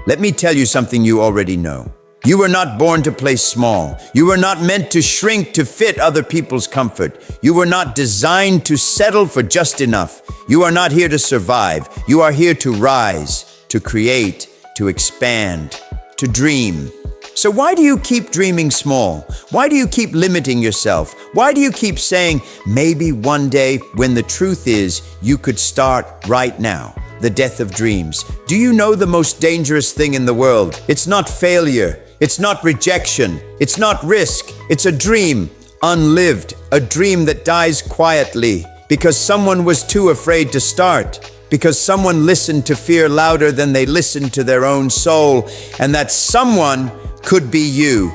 Let me tell you something you already know. You were not born to play small. You were not meant to shrink to fit other people's comfort. You were not designed to settle for just enough. You are not here to survive. You are here to rise, to create, to expand, to dream. So why do you keep dreaming small? Why do you keep limiting yourself? Why do you keep saying, maybe one day, when the truth is, you could start right now? The death of dreams. Do you know the most dangerous thing in the world? It's not failure. It's not rejection. It's not risk. It's a dream, unlived, a dream that dies quietly because someone was too afraid to start, because someone listened to fear louder than they listened to their own soul, and that someone could be you.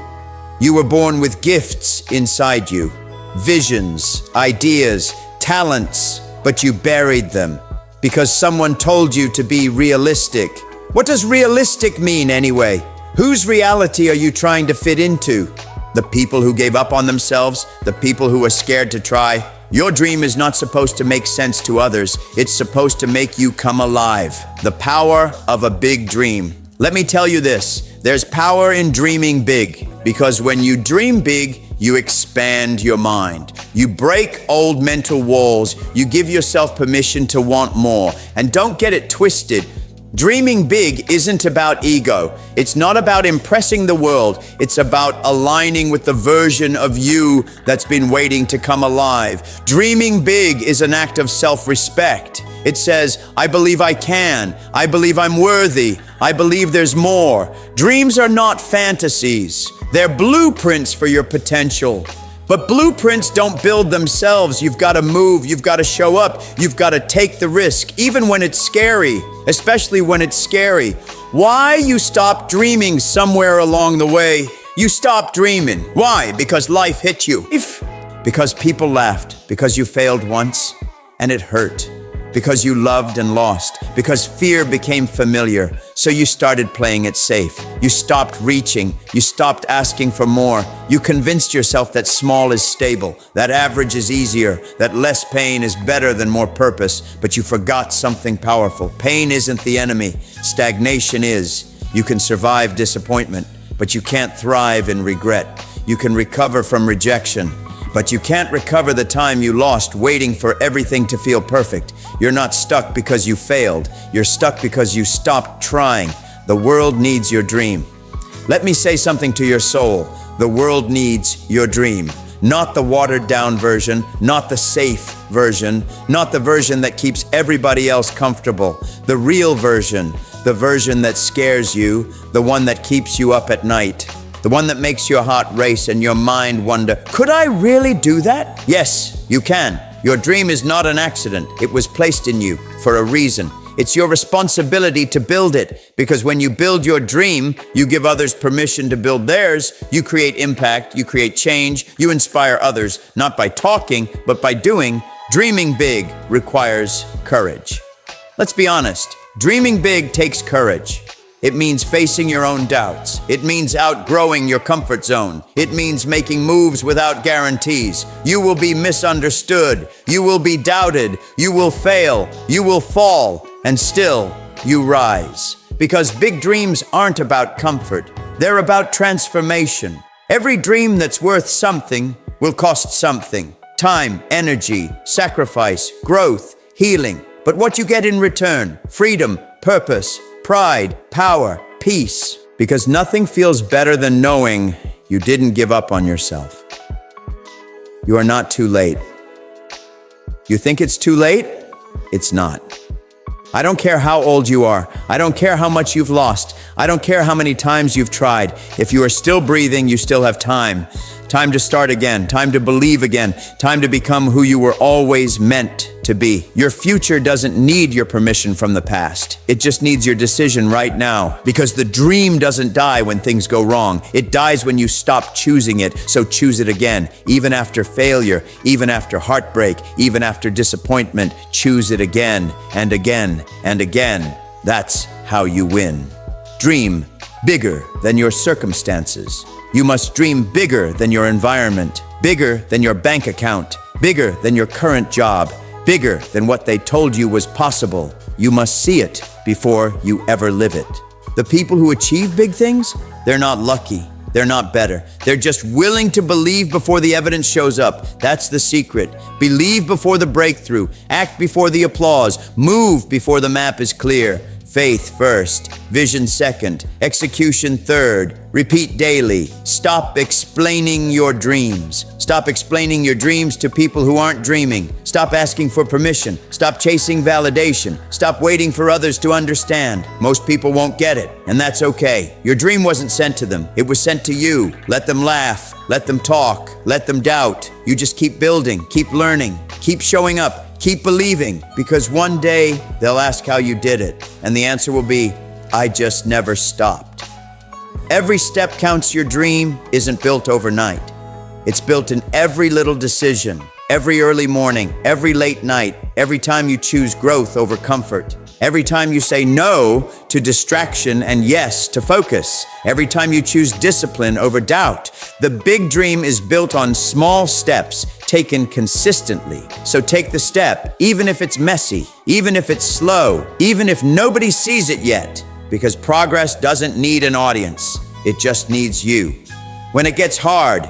You were born with gifts inside you, visions, ideas, talents, but you buried them because someone told you to be realistic. What does realistic mean anyway? Whose reality are you trying to fit into? The people who gave up on themselves? The people who are scared to try? Your dream is not supposed to make sense to others. It's supposed to make you come alive. The power of a big dream. Let me tell you this, there's power in dreaming big, because when you dream big, you expand your mind. You break old mental walls. You give yourself permission to want more. And don't get it twisted. Dreaming big isn't about ego. It's not about impressing the world. It's about aligning with the version of you that's been waiting to come alive. Dreaming big is an act of self-respect. It says, I believe I can. I believe I'm worthy. I believe there's more. Dreams are not fantasies. They're blueprints for your potential. But blueprints don't build themselves. You've got to move. You've got to show up. You've got to take the risk, even when it's scary, especially when it's scary. Why you stopped dreaming somewhere along the way? You stopped dreaming. Why? Because life hit you. Because people laughed. Because you failed once and it hurt. Because you loved and lost, because fear became familiar, so you started playing it safe. You stopped reaching, you stopped asking for more. You convinced yourself that small is stable, that average is easier, that less pain is better than more purpose, but you forgot something powerful. Pain isn't the enemy, stagnation is. You can survive disappointment, but you can't thrive in regret. You can recover from rejection, but you can't recover the time you lost waiting for everything to feel perfect. You're not stuck because you failed. You're stuck because you stopped trying. The world needs your dream. Let me say something to your soul. The world needs your dream. Not the watered down version, not the safe version, not the version that keeps everybody else comfortable. The real version, the version that scares you, the one that keeps you up at night. The one that makes your heart race and your mind wonder, could I really do that? Yes, you can. Your dream is not an accident. It was placed in you for a reason. It's your responsibility to build it, because when you build your dream, you give others permission to build theirs. You create impact, you create change, you inspire others, not by talking, but by doing. Dreaming big requires courage. Let's be honest, dreaming big takes courage. It means facing your own doubts. It means outgrowing your comfort zone. It means making moves without guarantees. You will be misunderstood. You will be doubted. You will fail. You will fall. And still, you rise. Because big dreams aren't about comfort. They're about transformation. Every dream that's worth something will cost something. Time, energy, sacrifice, growth, healing. But what you get in return, freedom, purpose, pride, power, peace. Because nothing feels better than knowing you didn't give up on yourself. You are not too late. You think it's too late? It's not. I don't care how old you are. I don't care how much you've lost. I don't care how many times you've tried. If you are still breathing, you still have time. Time to start again. Time to believe again. Time to become who you were always meant to be. Your future doesn't need your permission from the past. It just needs your decision right now. Because the dream doesn't die when things go wrong. It dies when you stop choosing it. So choose it again. Even after failure, even after heartbreak, even after disappointment, choose it again and again and again. That's how you win. Dream bigger than your circumstances. You must dream bigger than your environment, bigger than your bank account, bigger than your current job, bigger than what they told you was possible. You must see it before you ever live it. The people who achieve big things, they're not lucky. They're not better. They're just willing to believe before the evidence shows up. That's the secret. Believe before the breakthrough. Act before the applause. Move before the map is clear. Faith first, vision second, execution third. Repeat daily. Stop explaining your dreams. Stop explaining your dreams to people who aren't dreaming. Stop asking for permission. Stop chasing validation. Stop waiting for others to understand. Most people won't get it, and that's okay. Your dream wasn't sent to them. It was sent to you. Let them laugh. Let them talk. Let them doubt. You just keep building, keep learning, keep showing up. Keep believing, because one day they'll ask how you did it, and the answer will be, I just never stopped. Every step counts. Your dream isn't built overnight. It's built in every little decision, every early morning, every late night, every time you choose growth over comfort, every time you say no to distraction and yes to focus, every time you choose discipline over doubt. The big dream is built on small steps taken consistently. So take the step, even if it's messy, even if it's slow, even if nobody sees it yet, because progress doesn't need an audience. It just needs you. When it gets hard,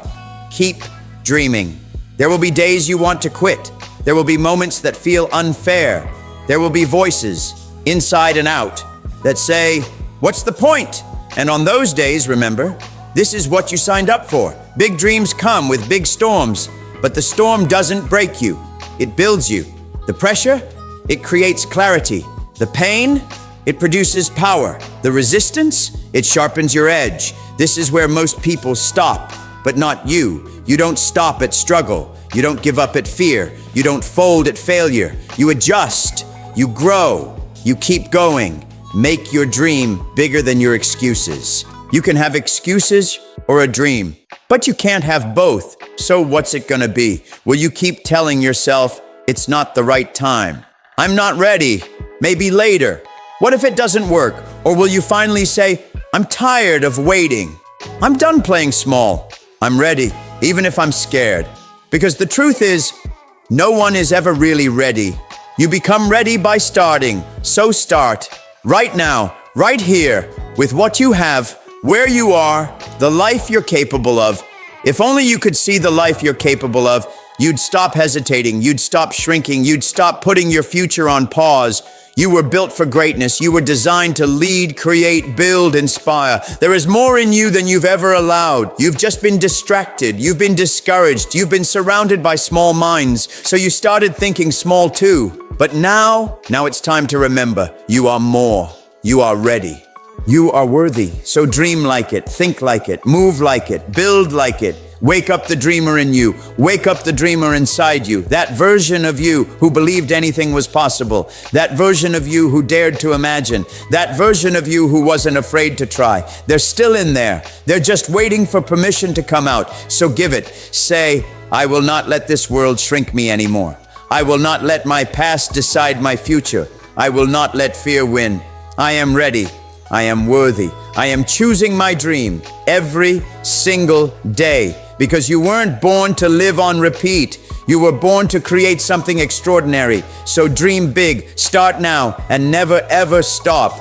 keep dreaming. There will be days you want to quit. There will be moments that feel unfair. There will be voices, inside and out, that say, what's the point? And on those days, remember, this is what you signed up for. Big dreams come with big storms, but the storm doesn't break you. It builds you. The pressure, it creates clarity. The pain, it produces power. The resistance, it sharpens your edge. This is where most people stop, but not you. You don't stop at struggle. You don't give up at fear. You don't fold at failure. You adjust. You grow. You keep going. Make your dream bigger than your excuses. You can have excuses or a dream, but you can't have both. So what's it gonna be? Will you keep telling yourself, it's not the right time? I'm not ready. Maybe later. What if it doesn't work? Or will you finally say, I'm tired of waiting. I'm done playing small. I'm ready, even if I'm scared. Because the truth is, no one is ever really ready. You become ready by starting. So start right now, right here, with what you have, where you are, the life you're capable of. If only you could see the life you're capable of, you'd stop hesitating, you'd stop shrinking, you'd stop putting your future on pause. You were built for greatness. You were designed to lead, create, build, inspire. There is more in you than you've ever allowed. You've just been distracted. You've been discouraged. You've been surrounded by small minds. So you started thinking small too. But now it's time to remember, you are more. You are ready. You are worthy. So dream like it, think like it, move like it, build like it. Wake up the dreamer in you. Wake up the dreamer inside you. That version of you who believed anything was possible. That version of you who dared to imagine. That version of you who wasn't afraid to try. They're still in there. They're just waiting for permission to come out. So give it. Say, I will not let this world shrink me anymore. I will not let my past decide my future. I will not let fear win. I am ready. I am worthy. I am choosing my dream every single day. Because you weren't born to live on repeat. You were born to create something extraordinary. So dream big, start now, and never ever stop.